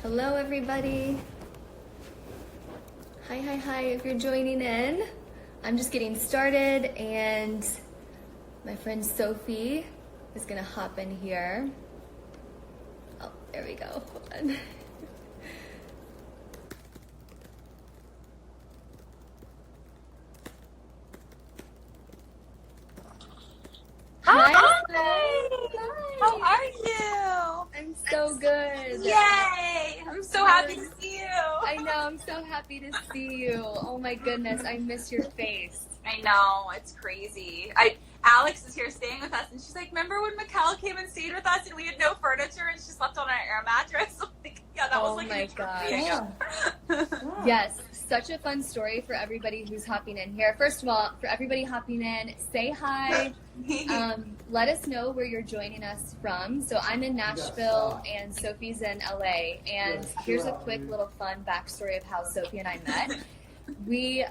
Hello, everybody. Hi, if you're joining in. I'm just getting started, and my friend Sophie is gonna hop in here. Oh, there we go. Hold on. Hi. Hi. How are you? I'm so good. Yay! I'm so happy to see you. I know, I'm so happy to see you. Oh my goodness, I miss your face. I know, it's crazy. Alex is here staying with us, and she's like, remember when Mikkel came and stayed with us and we had no furniture and she slept on an air mattress? Like, yeah, that was like my gosh. Yes, such a fun story for everybody who's hopping in here. First of all, for everybody hopping in, say hi. Let us know where you're joining us from. So I'm in Nashville and Sophie's in LA. And here's a quick little fun backstory of how Sophie and I met. We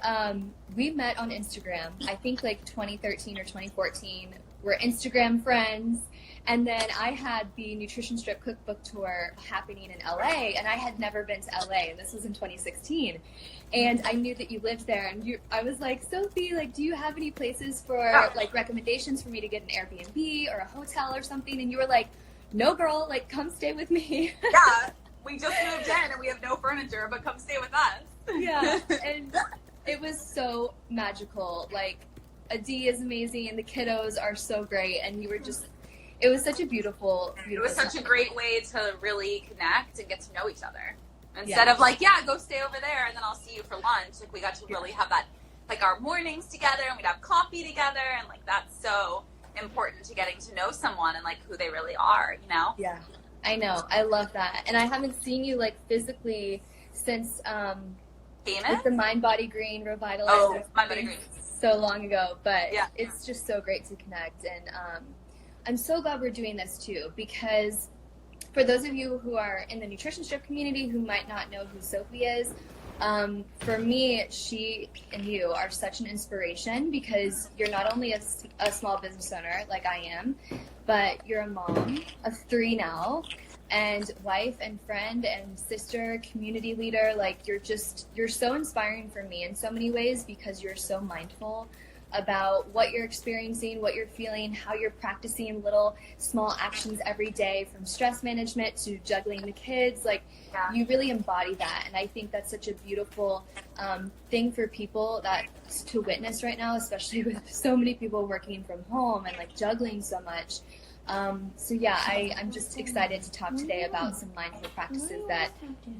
met on Instagram, I think like 2013 or 2014. We're Instagram friends. And then I had the Nutrition Strip Cookbook Tour happening in LA, and I had never been to LA, and this was in 2016. And I knew that you lived there, and I was like, Sophie, like, do you have any places for, like, recommendations for me to get an Airbnb or a hotel or something? And you were like, no, girl, like, come stay with me. Yeah, we just moved in, and we have no furniture, but come stay with us. Yeah, and it was so magical. Like, Adi is amazing, and the kiddos are so great, and you were just... It was such a beautiful It was such a great way to really connect and get to know each other. Instead Yeah. of like, yeah, go stay over there and then I'll see you for lunch. Like, we got to really have that, like, our mornings together, and we'd have coffee together, and like, that's so important to getting to know someone and like who they really are, you know? Yeah, I know. I love that. And I haven't seen you like physically since like the Mind Body Green Revitalizer. Oh, Mind Body Green. So long ago, but yeah. It's just so great to connect. And I'm so glad we're doing this too, because for those of you who are in the Nutrition Strip community who might not know who Sophie is, for me, she and you are such an inspiration, because you're not only a small business owner like I am, but you're a mom of 3 now, and wife and friend and sister, community leader. Like, you're so inspiring for me in so many ways, because you're so mindful about what you're experiencing, what you're feeling, how you're practicing little small actions every day, from stress management to juggling the kids. Like, you really embody that. And I think that's such a beautiful thing for people to witness right now, especially with so many people working from home and like juggling so much. So yeah, I'm just excited to talk today about some mindful practices that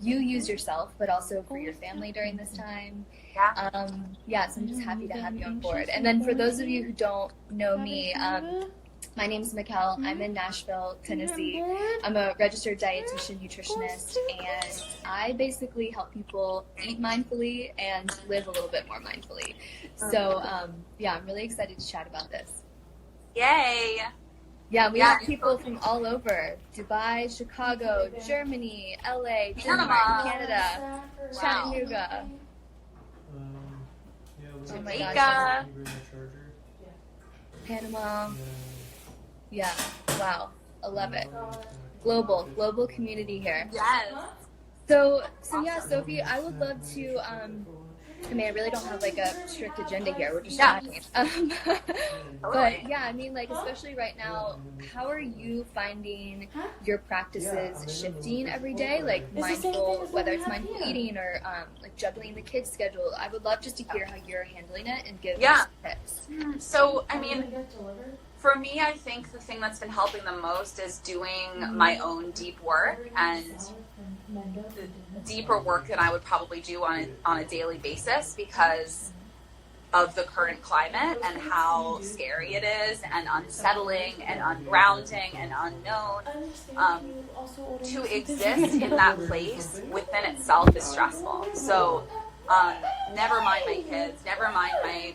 you use yourself, but also for your family during this time. So I'm just happy to have you on board. And then for those of you who don't know me, my name is Mikkel. I'm in Nashville, Tennessee. I'm a registered dietitian nutritionist, and I basically help people eat mindfully and live a little bit more mindfully. So I'm really excited to chat about this. Yay! Yeah, we have people from all over: Dubai, Chicago, Germany, LA, Denmark, Canada, Chattanooga. Oh my gosh. Panama. Yeah, wow. I love it. Global community here. Yes. So yeah, Sophie, I would love to, I mean, I really don't have like a strict agenda here. We're just talking. But yeah, I mean, like, especially right now, how are you finding your practices shifting every day? Like mindful, whether it's mindful eating or like juggling the kids' schedule. I would love just to hear how you're handling it and give some tips. So, I mean, for me, I think the thing that's been helping the most is doing my own deep work, and deeper work than I would probably do on a daily basis, because of the current climate and how scary it is, and unsettling and ungrounding and unknown. To exist in that place within itself is stressful. So never mind my kids, never mind my,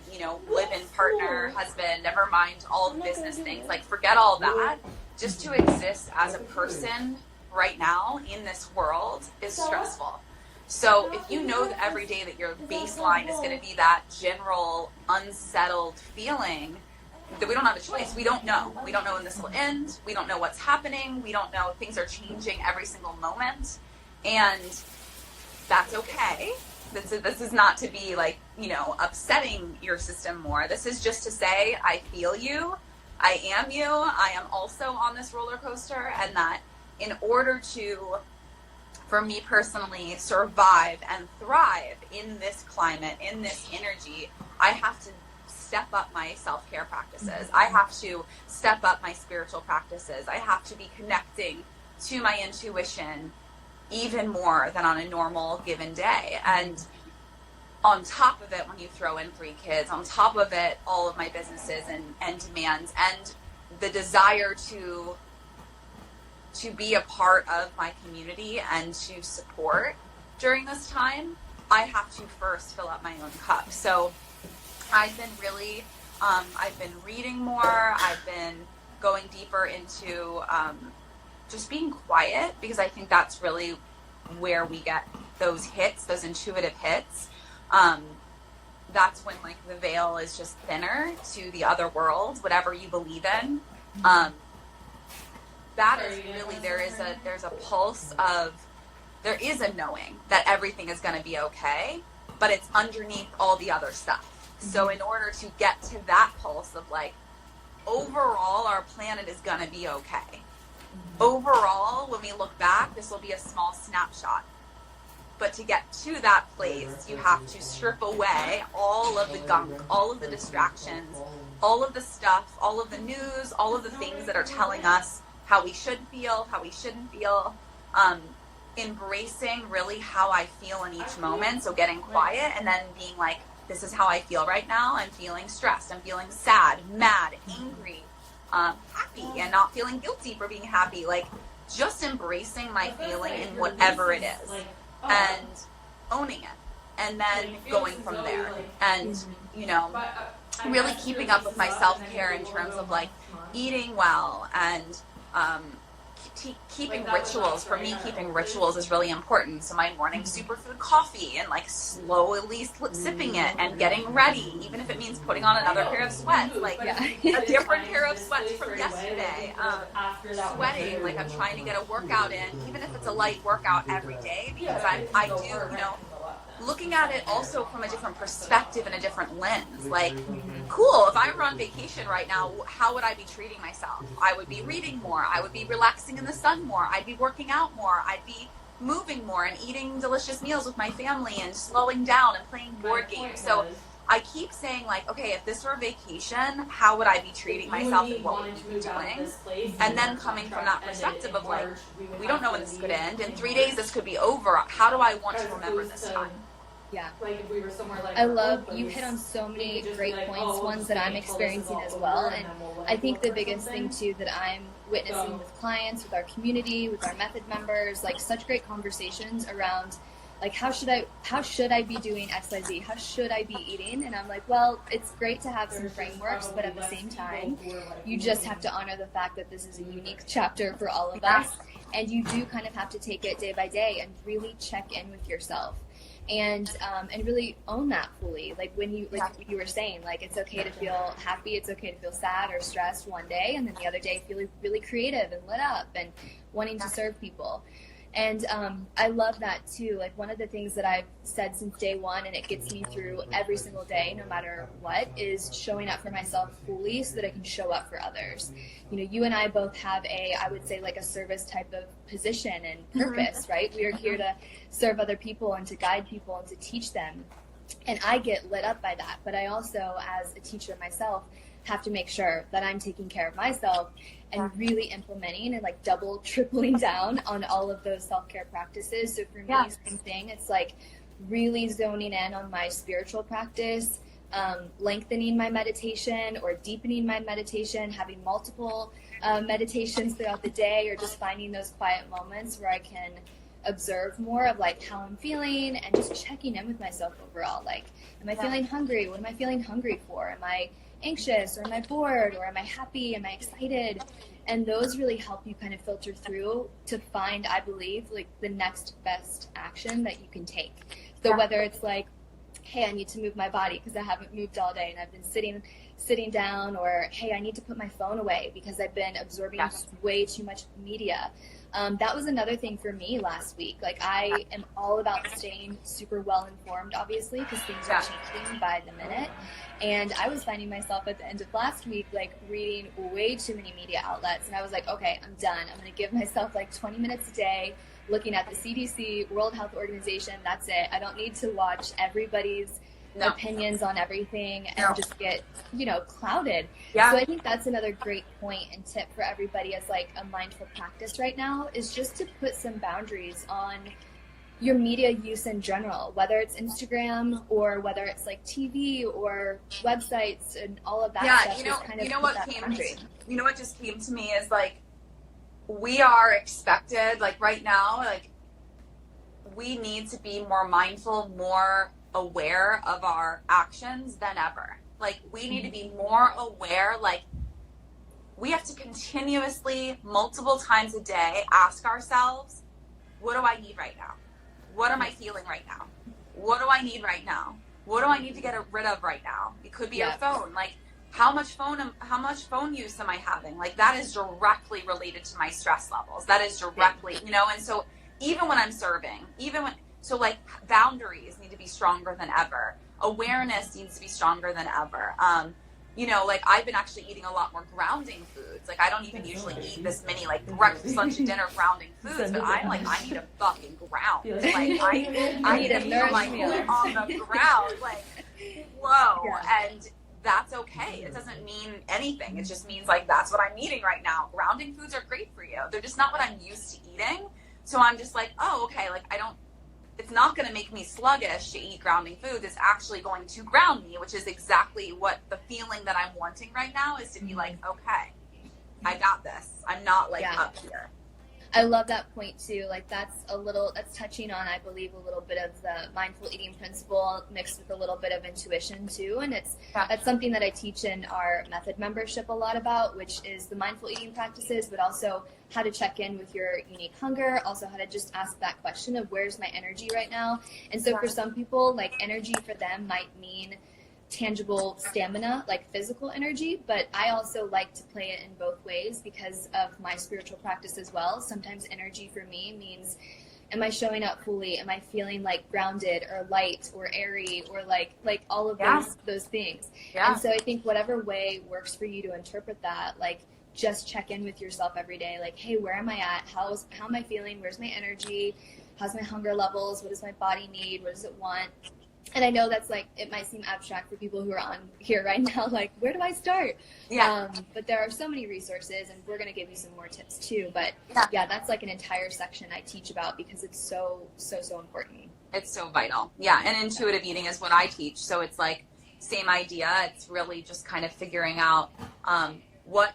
live-in partner, husband, never mind all the business things. Like, forget all that. Just to exist as a person right now in this world is stressful. So if you know that every day that your baseline is going to be that general unsettled feeling, that we don't have a choice. We don't know. We don't know when this will end. We don't know what's happening. We don't know. Things are changing every single moment. And that's okay. This is not to be like, upsetting your system more. This is just to say, I feel you. I am you. I am also on this roller coaster, and that in order to, for me personally, survive and thrive in this climate, in this energy, I have to step up my self-care practices. I have to step up my spiritual practices. I have to be connecting to my intuition even more than on a normal given day. And on top of it, when you throw in 3 kids, on top of it, all of my businesses and demands, and the desire to be a part of my community and to support during this time, I have to first fill up my own cup. So I've been really, I've been reading more. I've been going deeper into just being quiet, because I think that's really where we get those hits, those intuitive hits. That's when like the veil is just thinner to the other world, whatever you believe in. That is really, there's a pulse of, there is a knowing that everything is going to be okay, but it's underneath all the other stuff. So in order to get to that pulse of like, overall, our planet is going to be okay. Overall, when we look back, this will be a small snapshot. But to get to that place, you have to strip away all of the gunk, all of the distractions, all of the stuff, all of the news, all of the things that are telling us how we should feel, how we shouldn't feel. Embracing really how I feel in each moment. So getting quiet and then being like, this is how I feel right now. I'm feeling stressed. I'm feeling sad, mad, angry, happy, and not feeling guilty for being happy. Like just embracing my feeling in whatever it is and owning it, and then going from there. And, really keeping up with my self-care in terms of like eating well and keeping rituals. For me, keeping rituals is really important. So my morning superfood coffee, and like slowly sipping it and getting ready, even if it means putting on another pair of sweats, like a different pair of sweats from yesterday. Sweating, like I'm trying to get a workout in, even if it's a light workout every day, because I do, looking at it also from a different perspective and a different lens. Like, cool, if I were on vacation right now, how would I be treating myself? I would be reading more. I would be relaxing in the sun more. I'd be working out more. I'd be moving more and eating delicious meals with my family and slowing down and playing board games. So I keep saying, like, okay, if this were a vacation, how would I be treating myself and what would we be doing? And then coming from that perspective of, like, we don't know when this could end. In 3 days, this could be over. How do I want to remember this time? Yeah. Like if we were somewhere like I love, you hit on so many great points, ones that I'm experiencing as well. And I think the biggest thing too that I'm witnessing with clients, with our community, with our method members, like such great conversations around like how should I be doing XYZ? How should I be eating? And I'm like, well, it's great to have some frameworks, but at the same time, you just have to honor the fact that this is a unique chapter for all of us. And you do kind of have to take it day by day and really check in with yourself. And really own that fully. Like when you, like you were saying, like it's okay to feel happy, it's okay to feel sad or stressed one day, and then the other day feeling really creative and lit up and wanting to serve people. And I love that too. Like one of the things that I've said since day one, and it gets me through every single day, no matter what, is showing up for myself fully so that I can show up for others. You know, you and I both have I would say like a service type of position and purpose, right? We are here to serve other people and to guide people and to teach them. And I get lit up by that. But I also, as a teacher myself, have to make sure that I'm taking care of myself and really implementing and like double, tripling down on all of those self-care practices. So for me, same thing. It's like really zoning in on my spiritual practice, lengthening my meditation or deepening my meditation, having multiple meditations throughout the day, or just finding those quiet moments where I can observe more of like how I'm feeling and just checking in with myself overall. Like, am I feeling hungry? What am I feeling hungry for? Am I anxious, or am I bored, or am I happy? Am I excited? And those really help you kind of filter through to find, I believe, like the next best action that you can take. So whether it's like, hey, I need to move my body because I haven't moved all day and I've been sitting down, or hey, I need to put my phone away because I've been absorbing way too much media. That was another thing for me last week. Like, I am all about staying super well informed, obviously, because things are changing by the minute. And I was finding myself at the end of last week, like, reading way too many media outlets. And I was like, okay, I'm done. I'm going to give myself like 20 minutes a day looking at the CDC, World Health Organization. That's it. I don't need to watch everybody's opinions on everything and just get, clouded. So I think that's another great point and tip for everybody as like a mindful practice right now, is just to put some boundaries on your media use in general, whether it's Instagram or whether it's like TV or websites and all of that stuff. You know what just came to me is like, we are expected, like right now, like we need to be more mindful, more aware of our actions than ever. Like, we need to be more aware. Like, we have to continuously, multiple times a day, ask ourselves, what do I need right now? What am I feeling right now? What do I need right now? What do I need to get rid of right now? It could be our phone. Like, how much phone use am I having? Like, that is directly related to my stress levels. That is directly, and so even when I'm serving, so like boundaries need to be stronger than ever. Awareness needs to be stronger than ever. Like I've been actually eating a lot more grounding foods. Like I don't even usually eat this many like breakfast, lunch, and dinner grounding foods, but I'm like, I need to fucking ground. Like I need to feel my feet on the ground. Like, whoa. And that's okay. It doesn't mean anything. It just means like, that's what I'm eating right now. Grounding foods are great for you. They're just not what I'm used to eating. So I'm just like, oh, okay. Like it's not going to make me sluggish to eat grounding foods. It's actually going to ground me, which is exactly what the feeling that I'm wanting right now is, to be like, okay, I got this. I'm not like up here. I love that point too. Like that's touching on, I believe, a little bit of the mindful eating principle mixed with a little bit of intuition too. And that's something that I teach in our method membership a lot about, which is the mindful eating practices, but also how to check in with your unique hunger, also how to just ask that question of where's my energy right now. And so for some people, like energy for them might mean tangible stamina, like physical energy, but I also like to play it in both ways because of my spiritual practice as well. Sometimes energy for me means, am I showing up fully? Am I feeling like grounded or light or airy or like all of those things? And so I think whatever way works for you to interpret that, like just check in with yourself every day. Like, hey, where am I at? How am I feeling? Where's my energy? How's my hunger levels? What does my body need? What does it want? And I know that's like, it might seem abstract for people who are on here right now, like, where do I start? But there are so many resources, and we're going to give you some more tips too. But that's like an entire section I teach about because it's so important. It's so vital. Yeah. And intuitive eating is what I teach. So it's like same idea. It's really just kind of figuring out what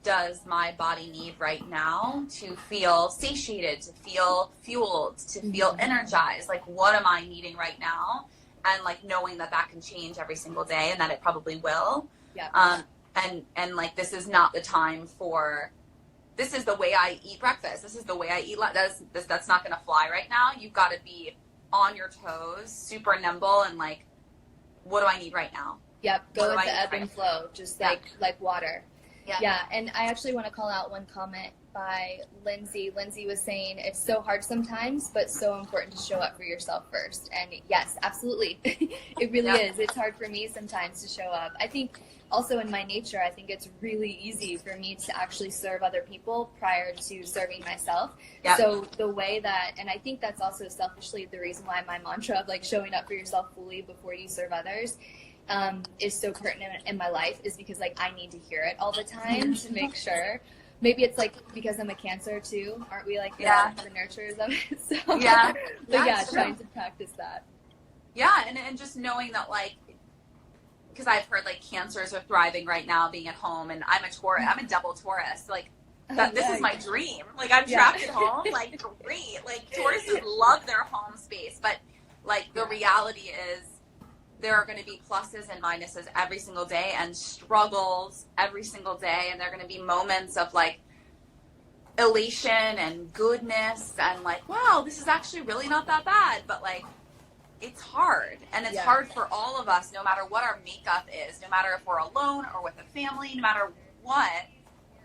does my body need right now to feel satiated, to feel fueled, to feel energized? Like, what am I needing right now? And like knowing that can change every single day, and that it probably will. And like, this is not the time for, this is the way I eat breakfast. This is the way I eat lunch. That's not going to fly right now. You've got to be on your toes, super nimble, and like, what do I need right now? Go with the ebb and flow, just like water. And I actually want to call out one comment by Lindsay. Lindsay was saying, it's so hard sometimes, but so important to show up for yourself first. And yes, absolutely. It really is. It's hard for me sometimes to show up. I think also in my nature, I think it's really easy for me to actually serve other people prior to serving myself. So the way that, and I think that's also selfishly the reason why my mantra of like showing up for yourself fully before you serve others is so pertinent in my life, is because like I need to hear it all the time to make sure. Maybe it's like because I'm a Cancer too, aren't we like the nurturers of it? So, trying to practice that. And just knowing that, like, because I've heard like Cancers are thriving right now being at home, and I'm a Taurus, I'm a double Taurus, like that this is my dream. Like I'm trapped at home, like great. Like Tauruses love their home space, but like the reality is there are going to be pluses and minuses every single day, and struggles every single day. And there are going to be moments of like elation and goodness and like, wow, this is actually really not that bad. But like, it's hard. And it's hard for all of us, no matter what our makeup is, no matter if we're alone or with a family, no matter what,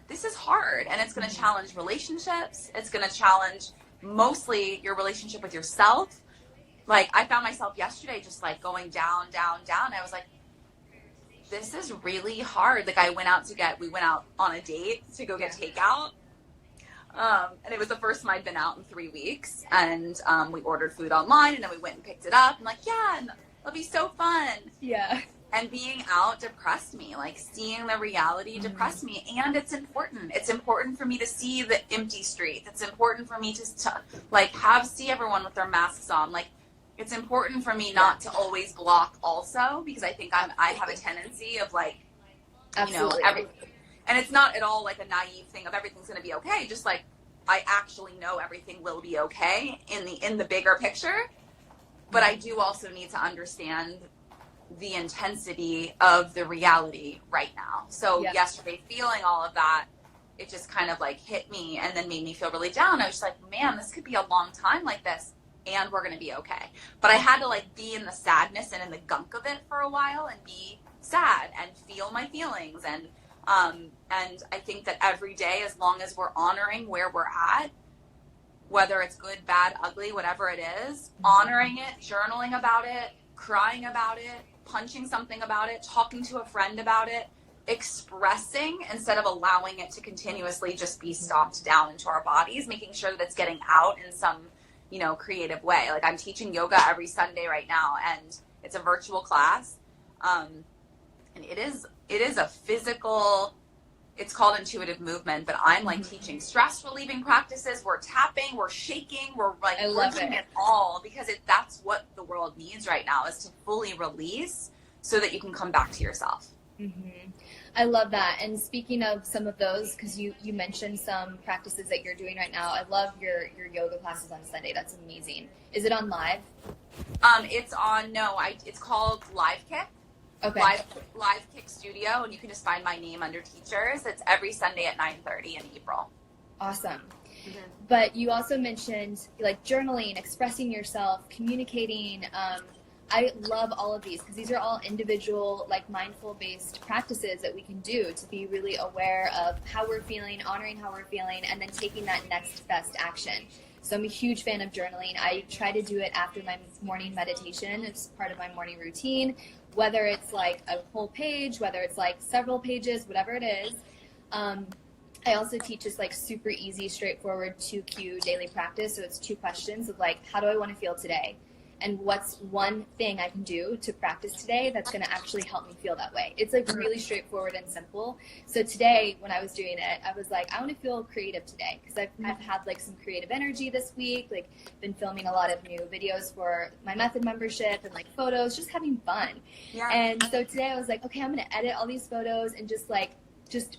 this is hard, and it's going to challenge relationships. It's going to challenge mostly your relationship with yourself. Like, I found myself yesterday just like going down. I was like, this is really hard. Like, we went out on a date to go get takeout. And it was the first time I'd been out in 3 weeks, and we ordered food online, and then we went and picked it up. I'm like, yeah, it'll be so fun. Yeah. And being out depressed me, like seeing the reality depressed me. And it's important. It's important for me to see the empty streets. It's important for me to like see everyone with their masks on. Like, it's important for me not to always block also, because I think I have a tendency of like, Absolutely. And it's not at all like a naive thing of everything's going to be okay. Just like, I actually know everything will be okay in the bigger picture. But I do also need to understand the intensity of the reality right now. So yesterday, feeling all of that, it just kind of like hit me and then made me feel really down. I was just like, man, this could be a long time like this, and we're going to be okay. But I had to like be in the sadness and in the gunk of it for a while and be sad and feel my feelings. And I think that every day, as long as we're honoring where we're at, whether it's good, bad, ugly, whatever it is, honoring it, journaling about it, crying about it, punching something about it, talking to a friend about it, expressing instead of allowing it to continuously just be stomped down into our bodies, making sure that it's getting out in some, creative way. Like, I'm teaching yoga every Sunday right now, and it's a virtual class. And it is a physical, it's called intuitive movement, but I'm like teaching stress relieving practices. We're tapping, we're shaking, we're like doing it all, because that's what the world needs right now, is to fully release so that you can come back to yourself. Mm-hmm. I love that. And speaking of some of those, because you mentioned some practices that you're doing right now, I love your yoga classes on Sunday. That's amazing. Is it on live? It's called Live Kick. Okay. Live Kick Studio, and you can just find my name under teachers. It's every Sunday at 9:30 in April. Awesome. Mm-hmm. But you also mentioned like journaling, expressing yourself, communicating. I love all of these, because these are all individual, like mindful based practices that we can do to be really aware of how we're feeling, honoring how we're feeling, and then taking that next best action. So I'm a huge fan of journaling. I try to do it after my morning meditation. It's part of my morning routine, whether it's like a whole page, whether it's like several pages, whatever it is. I also teach this like super easy, straightforward 2Q daily practice. So it's 2 questions of like, how do I want to feel today? And what's one thing I can do to practice today that's going to actually help me feel that way? It's like really straightforward and simple. So today, when I was doing it, I was like, I want to feel creative today, because I've had like some creative energy this week, like been filming a lot of new videos for my Method membership and like photos, just having fun. Yeah. And so today I was like, okay, I'm going to edit all these photos and just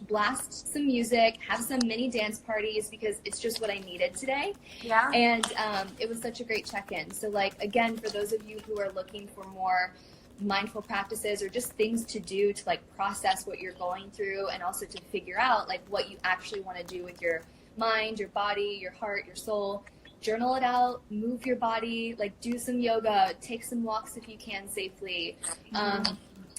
blast some music, have some mini dance parties, because it's just what I needed today. Yeah. And it was such a great check-in. So like, again, for those of you who are looking for more mindful practices or just things to do to like process what you're going through, and also to figure out like what you actually want to do with your mind, your body, your heart, your soul, journal it out, move your body, like do some yoga, take some walks if you can safely.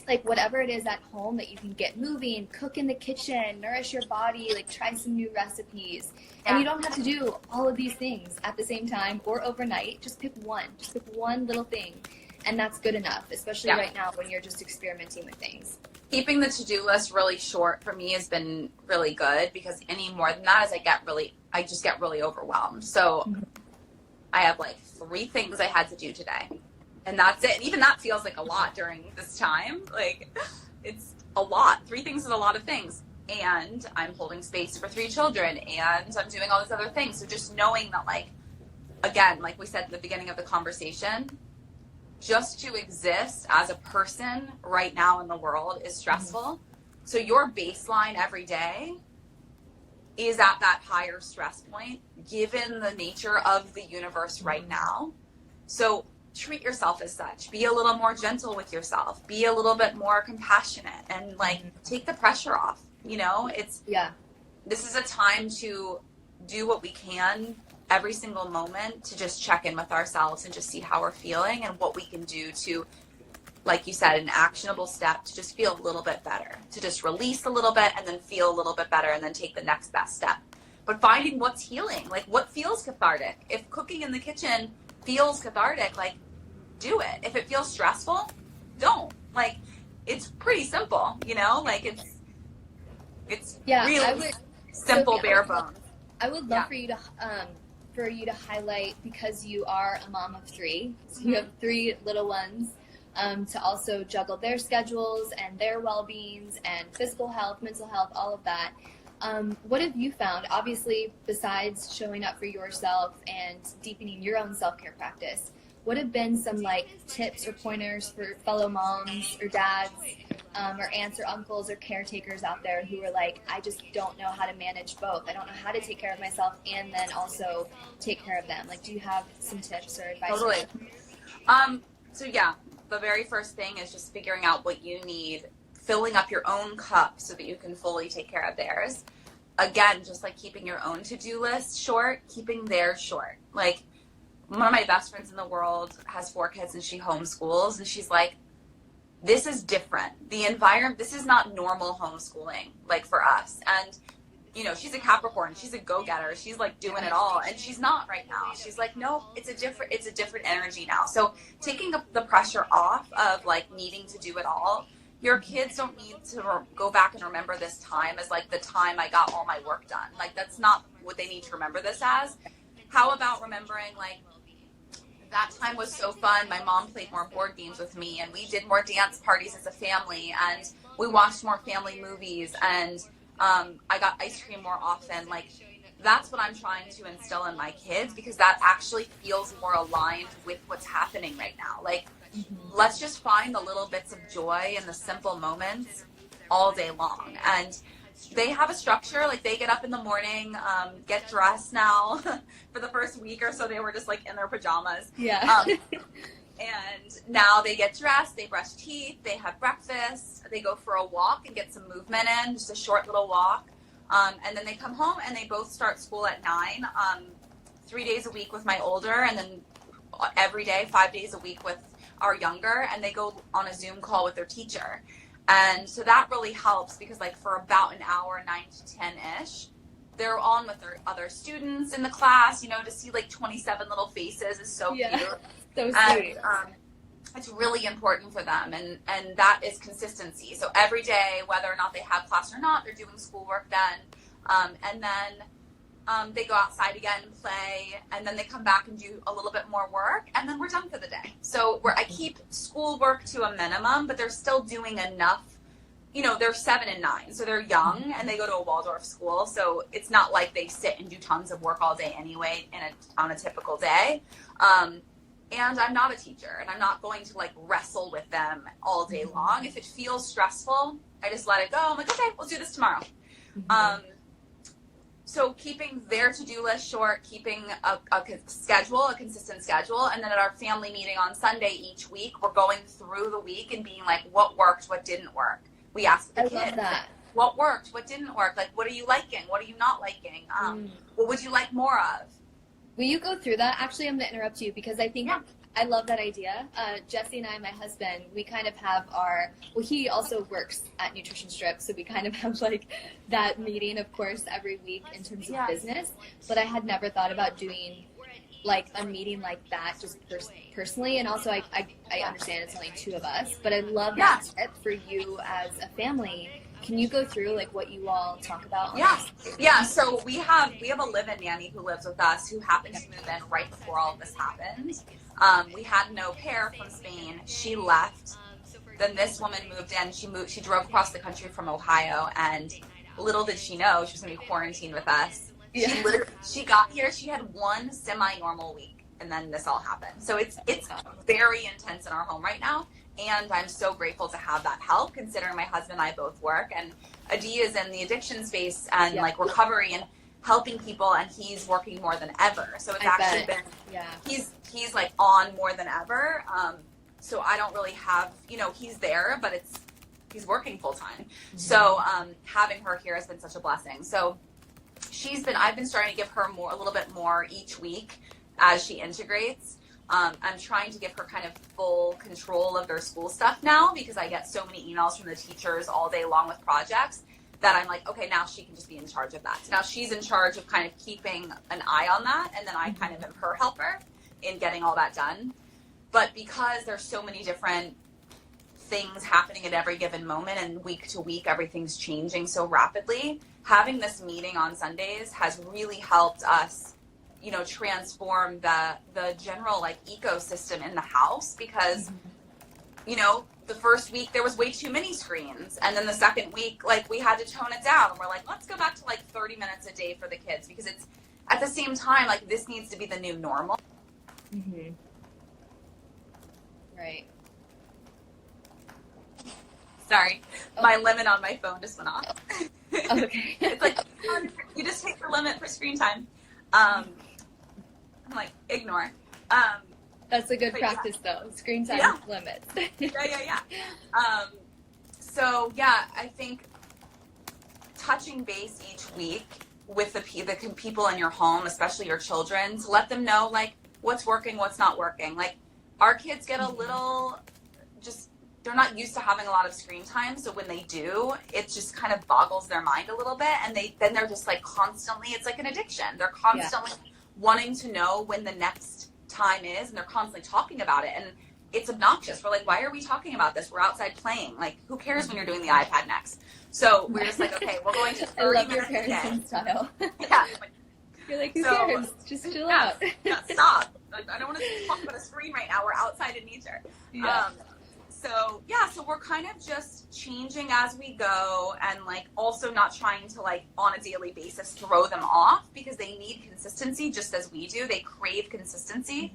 Like whatever it is at home that you can get moving, cook in the kitchen, nourish your body, like try some new recipes. And you don't have to do all of these things at the same time or overnight. Just pick one little thing, and that's good enough, especially right now when you're just experimenting with things. Keeping the to-do list really short for me has been really good, because any more than that, I just get really overwhelmed. So I have like 3 things I had to do today. And that's it. And even that feels like a lot during this time. Like, it's a lot. 3 things is a lot of things. And I'm holding space for 3 children. And I'm doing all these other things. So just knowing that, like, again, like we said at the beginning of the conversation, just to exist as a person right now in the world is stressful. So your baseline every day is at that higher stress point, given the nature of the universe right now. So treat yourself as such. Be a little more gentle with yourself. Be a little bit more compassionate, and like take the pressure off. This is a time to do what we can every single moment to just check in with ourselves and just see how we're feeling and what we can do to like you said, an actionable step to just feel a little bit better, to just release a little bit and then feel a little bit better and then take the next best step. But finding what's healing, like what feels cathartic. If cooking in the kitchen feels cathartic, like do it. If it feels stressful, don't. Like it's pretty simple, you know, like it's really simple, Sophie, bare bones. I would love for you to highlight, because you are a mom of 3, so you have 3 little ones, to also juggle their schedules and their well-beings and physical health, mental health, all of that. What have you found, obviously, besides showing up for yourself and deepening your own self-care practice? What have been some like tips or pointers for fellow moms or dads, or aunts or uncles or caretakers out there who are like, I just don't know how to manage both. I don't know how to take care of myself and then also take care of them. Like, do you have some tips or advice? Totally. So yeah, the very first thing is just figuring out what you need, filling up your own cup so that you can fully take care of theirs. Again, just like keeping your own to-do list short, keeping theirs short. Like, one of my best friends in the world has 4 kids and she homeschools, and she's like, this is different. The environment, this is not normal homeschooling, like for us. And, you know, she's a Capricorn, she's a go-getter, she's like doing it all. And she's not right now. She's like, no, it's a different energy now. So taking the pressure off of like needing to do it all. Your kids don't need to go back and remember this time as like the time I got all my work done. Like that's not what they need to remember this as. How about remembering like, that time was so fun. My mom played more board games with me, and we did more dance parties as a family, and we watched more family movies, and I got ice cream more often. Like, that's what I'm trying to instill in my kids, because that actually feels more aligned with what's happening right now. Like, let's just find the little bits of joy in the simple moments all day long. And they have a structure. Like, they get up in the morning, get dressed now. For the first week or so, they were just like in their pajamas. Yeah. And now they get dressed, they brush teeth, they have breakfast, they go for a walk and get some movement in, just a short little walk. And then they come home and they both start school at 9, 3 days a week with my older, and then every day, 5 days a week with our younger, and they go on a Zoom call with their teacher. And so that really helps, because like for about an hour, 9 to 10-ish, they're on with their other students in the class, you know, to see like 27 little faces is so cute. So sweet. And it's really important for them. And that is consistency. So every day, whether or not they have class or not, they're doing schoolwork then. And then they go outside again and play, and then they come back and do a little bit more work, and then we're done for the day. So I keep schoolwork to a minimum, but they're still doing enough. You know, they're 7 and 9, so they're young, and they go to a Waldorf school, so it's not like they sit and do tons of work all day anyway on a typical day. And I'm not a teacher, and I'm not going to like wrestle with them all day long. If it feels stressful, I just let it go. I'm like, okay, we'll do this tomorrow. So keeping their to-do list short, keeping a consistent schedule. And then at our family meeting on Sunday each week, we're going through the week and being like, what worked, what didn't work. We ask the kids, what worked, what didn't work? Like, what are you liking? What are you not liking? What would you like more of? Will you go through that? Actually, I'm going to interrupt you because I think I love that idea. Jesse and I, my husband, we kind of have he also works at Nutrition Strip, so we kind of have like that meeting, of course, every week in terms of business. But I had never thought about doing like a meeting like that just personally. And also I understand it's only 2 of us, but I love that tip for you as a family. Can you go through like what you all talk about? Yeah. So we have a live-in nanny who lives with us, who happened to move in right before all of this happened. We had an au pair from Spain. She left. Then this woman moved in. She drove across the country from Ohio, and little did she know she was going to be quarantined with us. She got here. She had one semi-normal week, and then this all happened. So it's very intense in our home right now. And I'm so grateful to have that help, considering my husband and I both work. And Adi is in the addiction space and like recovery and helping people, and he's working more than ever. So it's actually been, he's like on more than ever. So I don't really have, he's there, but he's working full time. Mm-hmm. So having her here has been such a blessing. So I've been starting to give her a little bit more each week as she integrates. I'm trying to give her kind of full control of their school stuff now, because I get so many emails from the teachers all day long with projects that I'm like, okay, now she can just be in charge of that. So now she's in charge of kind of keeping an eye on that, and then I kind of am her helper in getting all that done. But because there's so many different things happening at every given moment, and week to week everything's changing so rapidly, having this meeting on Sundays has really helped us, you know, transform the general like ecosystem in the house, because you know, the first week there was way too many screens, and then the second week, like, we had to tone it down, and we're like, let's go back to like 30 minutes a day for the kids, because it's at the same time, like, this needs to be the new normal. Right. Sorry, my limit on my phone just went off. Okay. It's like, you just take the limit for screen time. I'm like, ignore. That's a good practice, though. Screen time limits. Yeah. So, yeah, I think touching base each week with the people in your home, especially your children, to let them know, like, what's working, what's not working. Like, our kids get a little, they're not used to having a lot of screen time, so when they do, it just kind of boggles their mind a little bit, and they're just, like, constantly, it's like an addiction. They're constantly wanting to know when the next time is, and they're constantly talking about it, and it's obnoxious. We're like, why are we talking about this? We're outside playing. Like, who cares when you're doing the iPad next? So we're just like, okay, we're going to 30 minutes a day. Style. Yeah. You're like, who cares? Just chill out. Stop. I don't want to talk about a screen right now. We're outside in nature. So we're kind of just changing as we go, and like also not trying to like on a daily basis throw them off, because they need consistency just as we do. They crave consistency.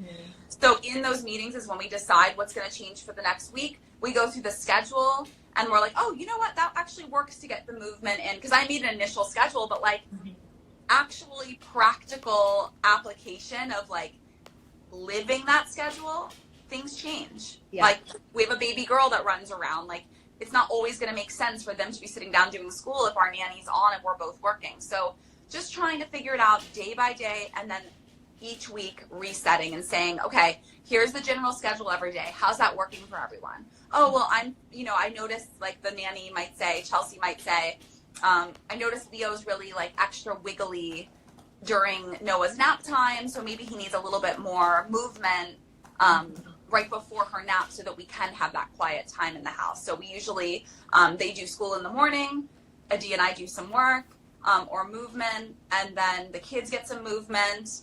So in those meetings is when we decide what's going to change for the next week. We go through the schedule, and we're like, oh, you know what? That actually works to get the movement in, because I made an initial schedule, but like actually practical application of like living that schedule, things change. Like, we have a baby girl that runs around. Like, it's not always going to make sense for them to be sitting down doing school if our nanny's on and we're both working. So just trying to figure it out day by day, and then each week resetting and saying, okay, here's the general schedule every day. How's that working for everyone? Oh, well, I noticed, like, the nanny might say, Chelsea might say, I noticed Leo's really like extra wiggly during Noah's nap time, so maybe he needs a little bit more movement right before her nap, so that we can have that quiet time in the house. So we usually, they do school in the morning, Adi and I do some work or movement, and then the kids get some movement,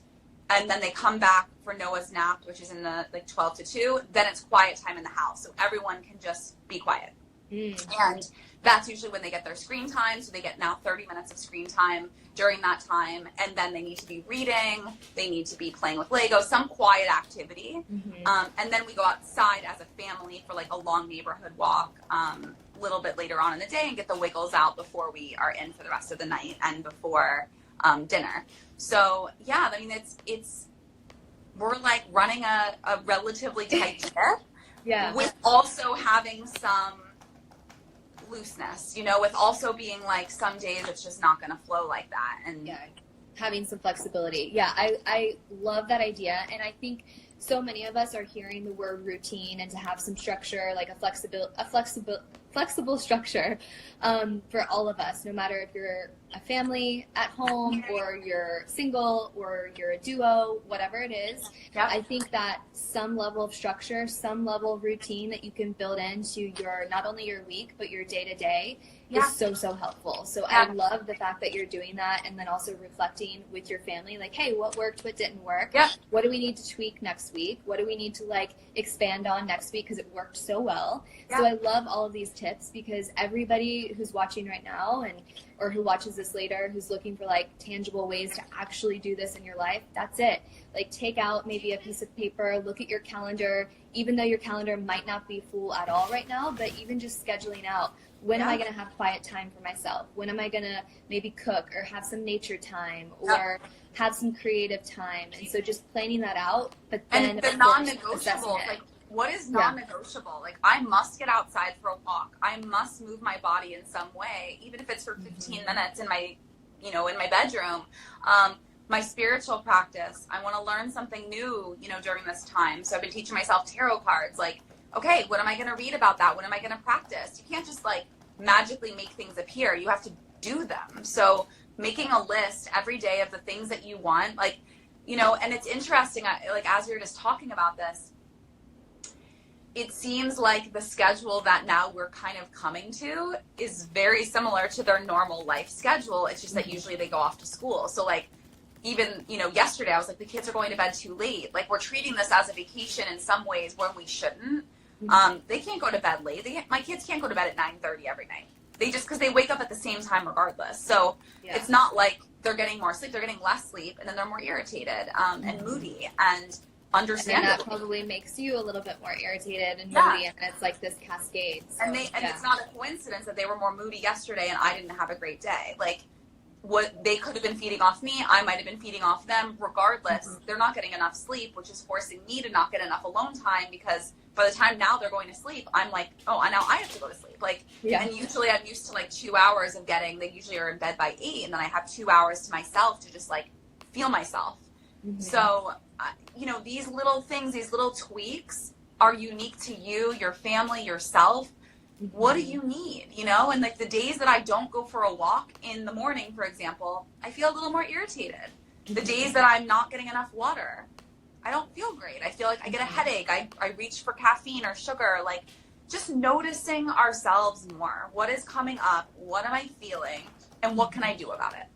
and then they come back for Noah's nap, which is in the like 12 to 2. Then it's quiet time in the house, so everyone can just be quiet. And that's usually when they get their screen time. So they get now 30 minutes of screen time during that time. And then they need to be reading. They need to be playing with Lego, some quiet activity. And then we go outside as a family for like a long neighborhood walk a little bit later on in the day, and get the wiggles out before we are in for the rest of the night and before dinner. So, yeah, I mean, we're like running a relatively tight ship with also having some looseness, you know, with also being like some days it's just not going to flow like that, and having some flexibility. I love that idea, and I think so many of us are hearing the word routine, and to have some structure, like a flexible structure for all of us, no matter if you're a family at home or you're single or you're a duo, whatever it is. I think that some level of structure, some level of routine that you can build into your, not only your week, but your day-to-day is so helpful. So I love the fact that you're doing that, and then also reflecting with your family, like, hey, what worked, what didn't work? What do we need to tweak next week? What do we need to like expand on next week because it worked so well? So I love all of these tips, because everybody who's watching right now or who watches this later, who's looking for like tangible ways to actually do this in your life, that's it. Like, take out maybe a piece of paper, look at your calendar, even though your calendar might not be full at all right now, but even just scheduling out, when am I going to have quiet time for myself? When am I going to maybe cook or have some nature time or have some creative time? And so just planning that out, but then the non-negotiables, like, what is non-negotiable? Like, I must get outside for a walk. I must move my body in some way, even if it's for 15 minutes in my, in my bedroom. my spiritual practice. I want to learn something new, you know, during this time. So I've been teaching myself tarot cards. Like, okay, what am I going to read about that? What am I going to practice? You can't just like magically make things appear. You have to do them. So making a list every day of the things that you want, like, you know, and it's interesting, like, as we were just talking about this, it seems like the schedule that now we're kind of coming to is very similar to their normal life schedule. It's just that usually they go off to school. So like, even, you know, yesterday I was like, the kids are going to bed too late. Like, we're treating this as a vacation in some ways when we shouldn't. They can't go to bed late. My kids can't go to bed at 9:30 every night. They just, because they wake up at the same time regardless. So it's not like they're getting more sleep. They're getting less sleep, and then they're more irritated and moody and understandable. And that probably makes you a little bit more irritated and moody, and it's like this cascade. So, and it's not a coincidence that they were more moody yesterday and I didn't have a great day. Like, what they could have been feeding off me, I might have been feeding off them. Regardless, they're not getting enough sleep, which is forcing me to not get enough alone time, because by the time now they're going to sleep, I'm like, oh, now I have to go to sleep. Like, and usually I'm used to like 2 hours of getting, they usually are in bed by 8, and then I have 2 hours to myself to just like feel myself. So, you know, these little things, these little tweaks are unique to you, your family, yourself. What do you need, you know? And like the days that I don't go for a walk in the morning, for example, I feel a little more irritated. The days that I'm not getting enough water, I don't feel great. I feel like I get a headache. I reach for caffeine or sugar. Like, just noticing ourselves more. What is coming up? What am I feeling? And what can I do about it?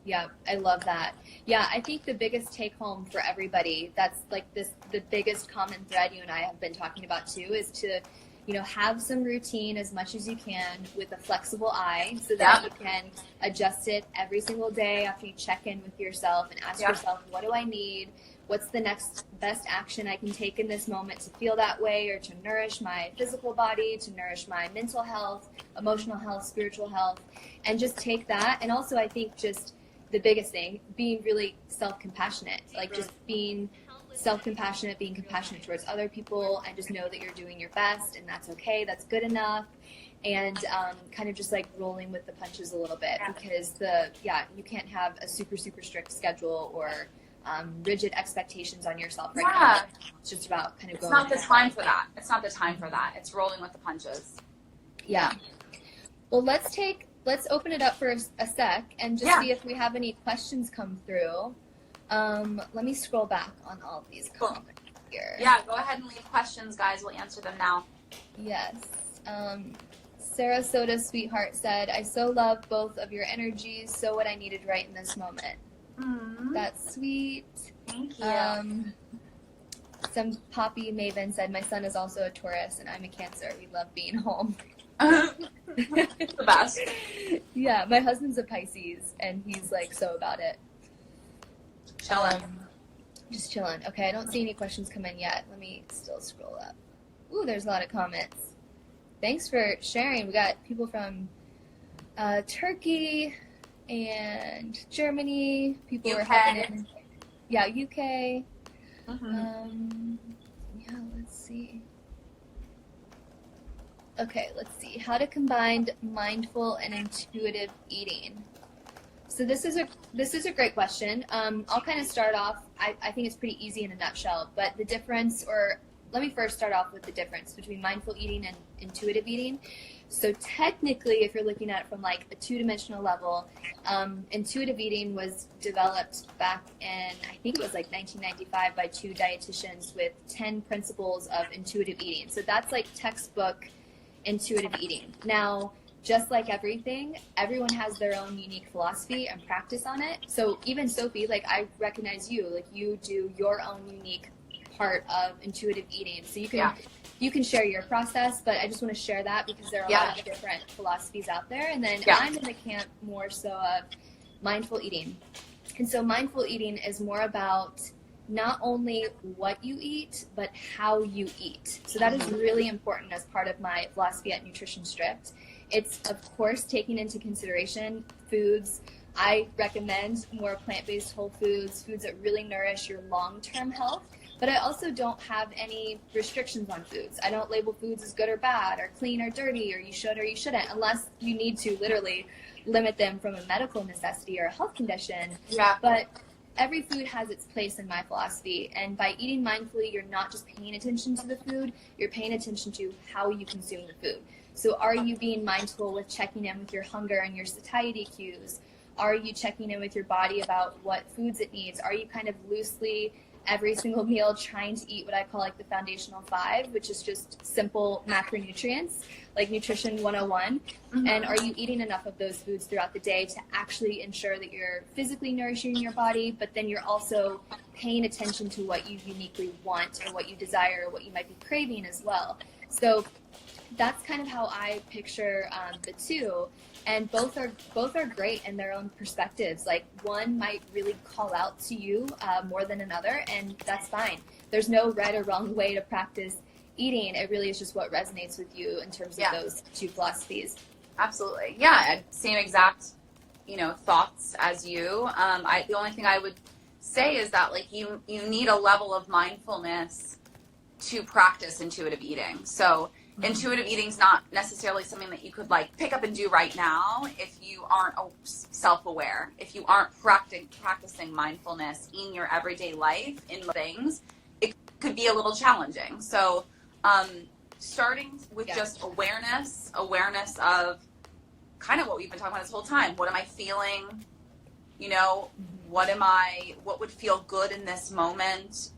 Yeah, I love that. Yeah, I think the biggest take home for everybody, that's like the biggest common thread you and I have been talking about too, is to, you know, have some routine as much as you can with a flexible eye, so that you can adjust it every single day after you check in with yourself and ask yourself, what do I need? What's the next best action I can take in this moment to feel that way, or to nourish my physical body, to nourish my mental health, emotional health, spiritual health, and just take that. And also, I think just the biggest thing, being really self-compassionate, like just being self-compassionate, being compassionate towards other people, and just know that you're doing your best, and that's okay, that's good enough. And kind of just like rolling with the punches a little bit, because you can't have a super strict schedule or rigid expectations on yourself right now. It's just about kind of going. It's not the time for that. It's not the time for that. It's rolling with the punches. Yeah. Well, let's open it up for a sec and just see if we have any questions come through. Let me scroll back on all of these comments here. Yeah, go ahead and leave questions, guys. We'll answer them now. Yes. Sarah Soda Sweetheart said, I so love both of your energies, so what I needed right in this moment. That's sweet. Thank you. Some Poppy Maven said, my son is also a Taurus and I'm a Cancer. We love being home. The best. Yeah, my husband's a Pisces and he's like so about it. Chilling. Just chilling. Okay, I don't see any questions come in yet. Let me still scroll up. Ooh, there's a lot of comments. Thanks for sharing. We got people from Turkey and Germany. People are hopping in. Yeah, UK. Yeah, let's see. Okay, let's see. How to combine mindful and intuitive eating. So this is a great question. I'll kind of start off. I think it's pretty easy in a nutshell, but the difference, or let me first start off with the difference between mindful eating and intuitive eating. So technically, if you're looking at it from like a two-dimensional level, intuitive eating was developed back in, I think it was like 1995 by 2 dietitians with 10 principles of intuitive eating. So that's like textbook intuitive eating. Now, just like everything, everyone has their own unique philosophy and practice on it. So even Sophie, like I recognize you, like you do your own unique part of intuitive eating. So you can share your process, but I just want to share that because there are a lot of different philosophies out there. And then I'm in the camp more so of mindful eating. And so mindful eating is more about not only what you eat, but how you eat. So that is really important as part of my philosophy at Nutrition Stripped. It's, of course, taking into consideration foods. I recommend more plant-based whole foods, foods that really nourish your long-term health. But I also don't have any restrictions on foods. I don't label foods as good or bad or clean or dirty or you should or you shouldn't, unless you need to literally limit them from a medical necessity or a health condition. Yeah. But every food has its place in my philosophy. And by eating mindfully, you're not just paying attention to the food, you're paying attention to how you consume the food. So are you being mindful with checking in with your hunger and your satiety cues? Are you checking in with your body about what foods it needs? Are you kind of loosely every single meal trying to eat what I call like the foundational 5, which is just simple macronutrients, like nutrition 101? Mm-hmm. And are you eating enough of those foods throughout the day to actually ensure that you're physically nourishing your body, but then you're also paying attention to what you uniquely want or what you desire or what you might be craving as well? So that's kind of how I picture the two. And both are great in their own perspectives. Like, one might really call out to you more than another, and that's fine. There's no right or wrong way to practice eating. It really is just what resonates with you in terms of those two philosophies. Absolutely. Yeah, same exact, thoughts as you. The only thing I would say is that, like, you need a level of mindfulness to practice intuitive eating. So intuitive eating is not necessarily something that you could like pick up and do right now if you aren't self-aware, if you aren't practicing mindfulness in your everyday life, in things, it could be a little challenging. So starting with just awareness of kind of what we've been talking about this whole time. What am I feeling? What would feel good in this moment?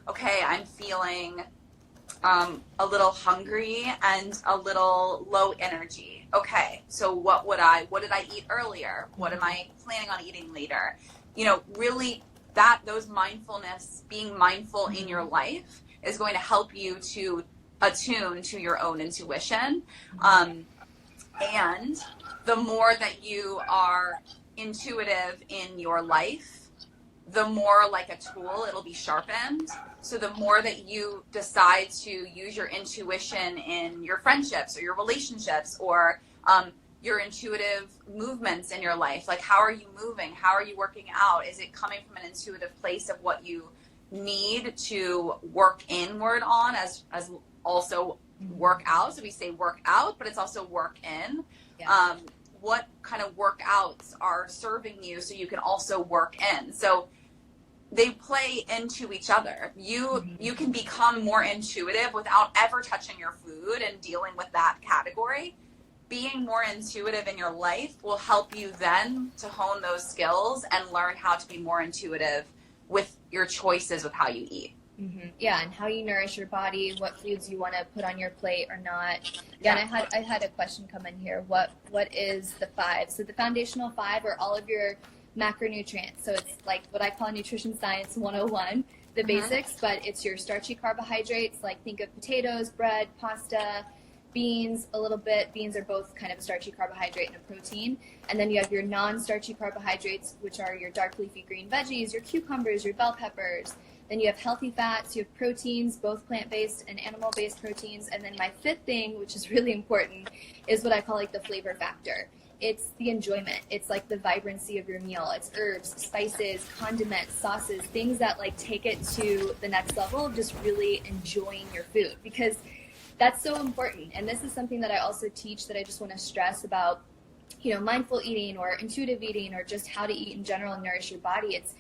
Okay, I'm feeling a little hungry and a little low energy. Okay, so what did I eat earlier? What am I planning on eating later? Really those mindfulness, being mindful in your life is going to help you to attune to your own intuition. And the more that you are intuitive in your life, the more like a tool it'll be sharpened. So the more that you decide to use your intuition in your friendships or your relationships or your intuitive movements in your life, like how are you moving? How are you working out? Is it coming from an intuitive place of what you need to work inward on as also work out? So we say work out, but it's also work in. Yeah. What kind of workouts are serving you so you can also work in? So they play into each other. You can become more intuitive without ever touching your food and dealing with that category. Being more intuitive in your life will help you then to hone those skills and learn how to be more intuitive with your choices with how you eat. Mm-hmm. Yeah, and how you nourish your body, what foods you want to put on your plate or not. Yeah, and I had a question come in here. What is the 5? So the foundational 5 are all of your macronutrients. So it's like what I call nutrition science 101, the basics, but it's your starchy carbohydrates, like think of potatoes, bread, pasta, beans a little bit. Beans are both kind of a starchy carbohydrate and a protein. And then you have your non-starchy carbohydrates, which are your dark leafy green veggies, your cucumbers, your bell peppers. Then you have healthy fats, you have proteins, both plant-based and animal-based proteins. And then my 5th thing, which is really important, is what I call like the flavor factor. It's the enjoyment. It's like the vibrancy of your meal. It's herbs, spices, condiments, sauces, things that like take it to the next level of just really enjoying your food, because that's so important. And this is something that I also teach, that I just want to stress about, mindful eating or intuitive eating or just how to eat in general and nourish your body. It's,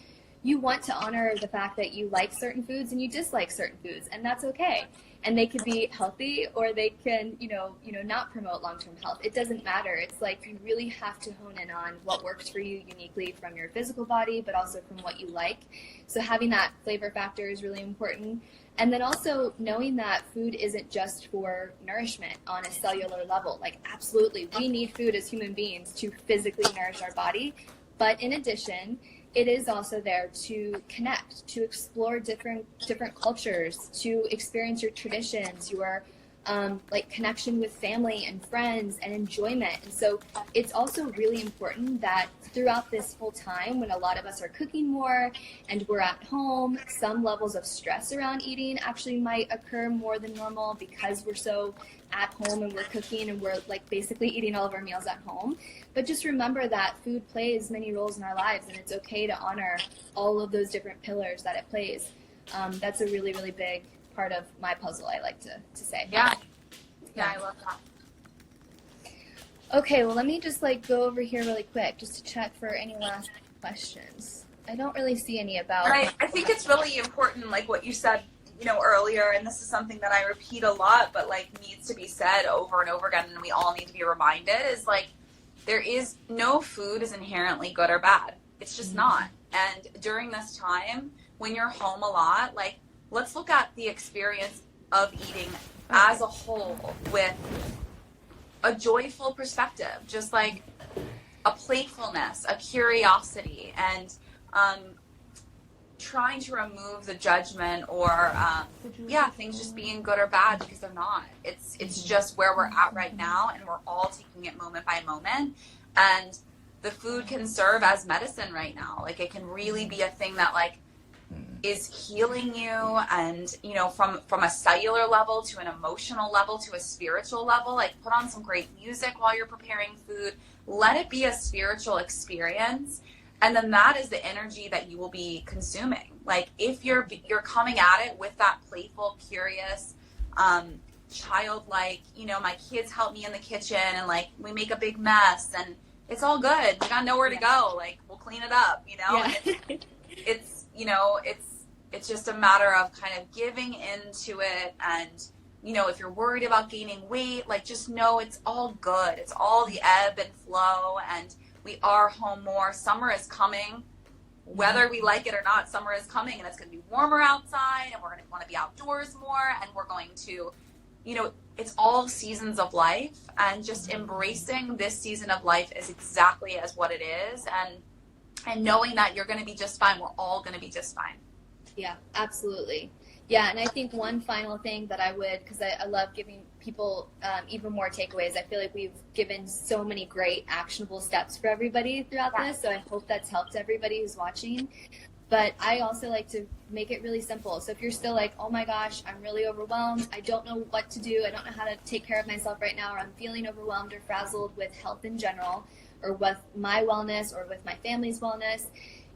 you want to honor the fact that you like certain foods and you dislike certain foods, and that's okay. And they could be healthy or they can, not promote long-term health. It doesn't matter. It's like you really have to hone in on what works for you uniquely from your physical body, but also from what you like. So having that flavor factor is really important. And then also knowing that food isn't just for nourishment on a cellular level. Like, absolutely, we need food as human beings to physically nourish our body. But in addition, it is also there to connect, to explore different cultures, to experience your traditions, your connection with family and friends and enjoyment. And so it's also really important that throughout this whole time, when a lot of us are cooking more and we're at home, some levels of stress around eating actually might occur more than normal because we're so at home and we're cooking and we're like basically eating all of our meals at home. But just remember that food plays many roles in our lives, and it's okay to honor all of those different pillars that it plays. That's a really, really big part of my puzzle, I like to say. Yeah, I love that. Okay, well, let me just go over here really quick just to check for any last questions. I don't really see any about. Right. I think it's really important, like what you said, earlier, and this is something that I repeat a lot, but like needs to be said over and over again, and we all need to be reminded, is like, there is no food is inherently good or bad. It's just not. And during this time, when you're home a lot, like, let's look at the experience of eating as a whole with a joyful perspective, just like a playfulness, a curiosity, and trying to remove the judgment or things just being good or bad, because they're not. It's just where we're at right now, and we're all taking it moment by moment. And the food can serve as medicine right now. Like, it can really be a thing that like is healing you, and from a cellular level to an emotional level to a spiritual level. Like, put on some great music while you're preparing food. Let it be a spiritual experience. And then that is the energy that you will be consuming. Like, if you're coming at it with that playful, curious, childlike, my kids help me in the kitchen, and like we make a big mess, and it's all good. We got nowhere to go. Like, we'll clean it up, Yeah. And it's just a matter of kind of giving into it. And if you're worried about gaining weight, like, just know it's all good. It's all the ebb and flow, and we are home more. Summer is coming. Whether we like it or not, summer is coming, and it's going to be warmer outside, and we're going to want to be outdoors more, and we're going to, it's all seasons of life, and just embracing this season of life is exactly as what it is, and knowing that you're going to be just fine. We're all going to be just fine. Yeah, absolutely. Yeah, and I think one final thing that I would, because I love giving people even more takeaways. I feel like we've given so many great actionable steps for everybody throughout this, so I hope that's helped everybody who's watching. But I also like to make it really simple. So if you're still like, oh my gosh, I'm really overwhelmed, I don't know what to do, I don't know how to take care of myself right now, or I'm feeling overwhelmed or frazzled with health in general, or with my wellness, or with my family's wellness,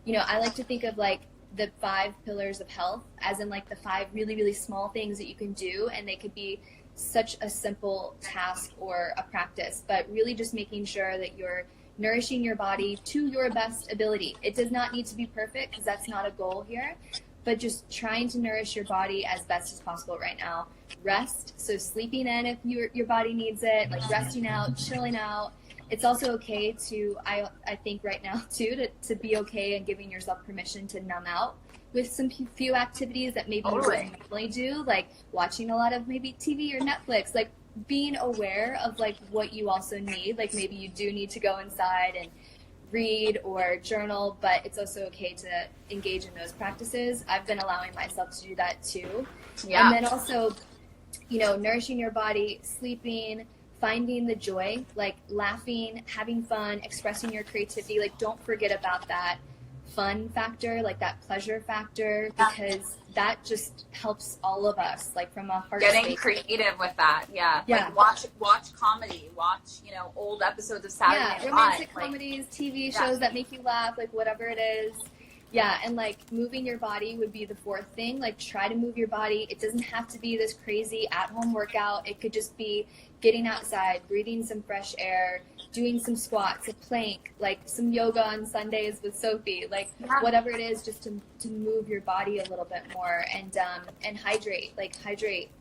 I like to think of like the 5 pillars of health, as in like the 5 really, really small things that you can do, and they could be such a simple task or a practice, but really just making sure that you're nourishing your body to your best ability. It does not need to be perfect, because that's not a goal here, but just trying to nourish your body as best as possible right now. Rest, so sleeping in if your body needs it, like resting out, chilling out. It's also okay to, I think right now too, to be okay and giving yourself permission to numb out with some few activities that maybe you wouldn't normally do, like watching a lot of maybe TV or Netflix, like being aware of like what you also need. Like, maybe you do need to go inside and read or journal, but it's also okay to engage in those practices. I've been allowing myself to do that too. Yeah. And then also, nourishing your body, sleeping, finding the joy, like laughing, having fun, expressing your creativity. Like, don't forget about that fun factor, like that pleasure factor, because that just helps all of us, like from a heart getting space. Creative with that. Like, watch comedy, watch old episodes of Saturday Night Live, romantic comedies, TV shows that make you laugh, like whatever it is. And like moving your body would be the 4th thing. Like, try to move your body. It doesn't have to be this crazy at-home workout. It could just be getting outside, breathing some fresh air, doing some squats, a plank, like some yoga on Sundays with Sophie, like whatever it is, just to move your body a little bit more, and hydrate,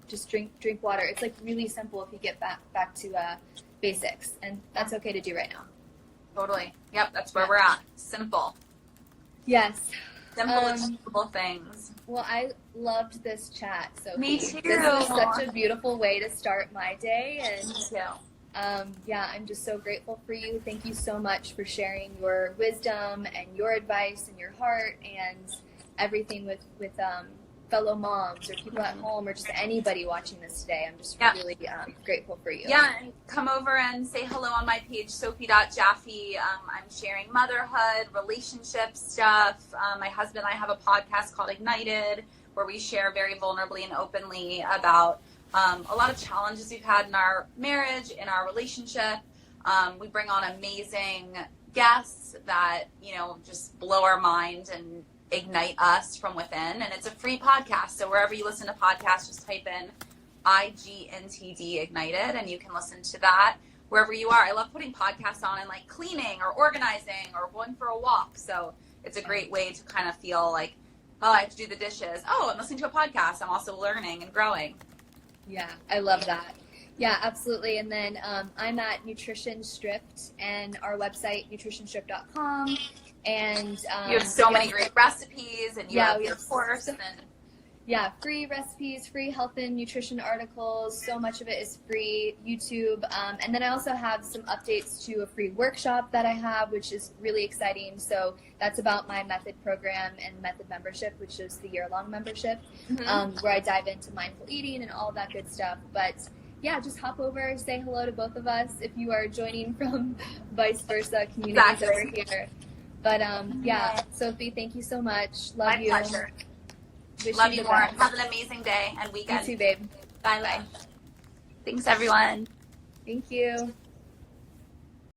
just drink water. It's like really simple if you get back to basics, and that's okay to do right now. Totally. Yep, that's where we're at. Simple. Yes. Simple, achievable things. Well, I loved this chat, Sophie. Me too. This was such a beautiful way to start my day, and me too. I'm just so grateful for you. Thank you so much for sharing your wisdom and your advice and your heart and everything with fellow moms or people at home or just anybody watching this today. I'm just really grateful for you. Yeah, and come over and say hello on my page, Sophie.Jaffe. I'm sharing motherhood, relationship stuff. My husband and I have a podcast called Ignited, where we share very vulnerably and openly about a lot of challenges we've had in our marriage, in our relationship. We bring on amazing guests that, just blow our mind and ignite us from within. And it's a free podcast. So wherever you listen to podcasts, just type in IGNTD Ignited, and you can listen to that wherever you are. I love putting podcasts on and like cleaning or organizing or going for a walk. So it's a great way to kind of feel like, oh, I have to do the dishes. Oh, I'm listening to a podcast. I'm also learning and growing. Yeah, I love that. Yeah, absolutely. And then I'm at Nutrition Stripped, and our website, nutritionstripped.com. And you have so many great recipes, and you have your course. Yeah, free recipes, free health and nutrition articles. So much of it is free. YouTube. And then I also have some updates to a free workshop that I have, which is really exciting. So that's about my method program and method membership, which is the year-long membership, where I dive into mindful eating and all of that good stuff. But yeah, just hop over, say hello to both of us if you are joining from vice versa communities over here. But yeah, Sophie, thank you so much. Love you. My pleasure. Love you more. Have an amazing day and weekend. You too, babe. Bye. Thanks, everyone. Thank you.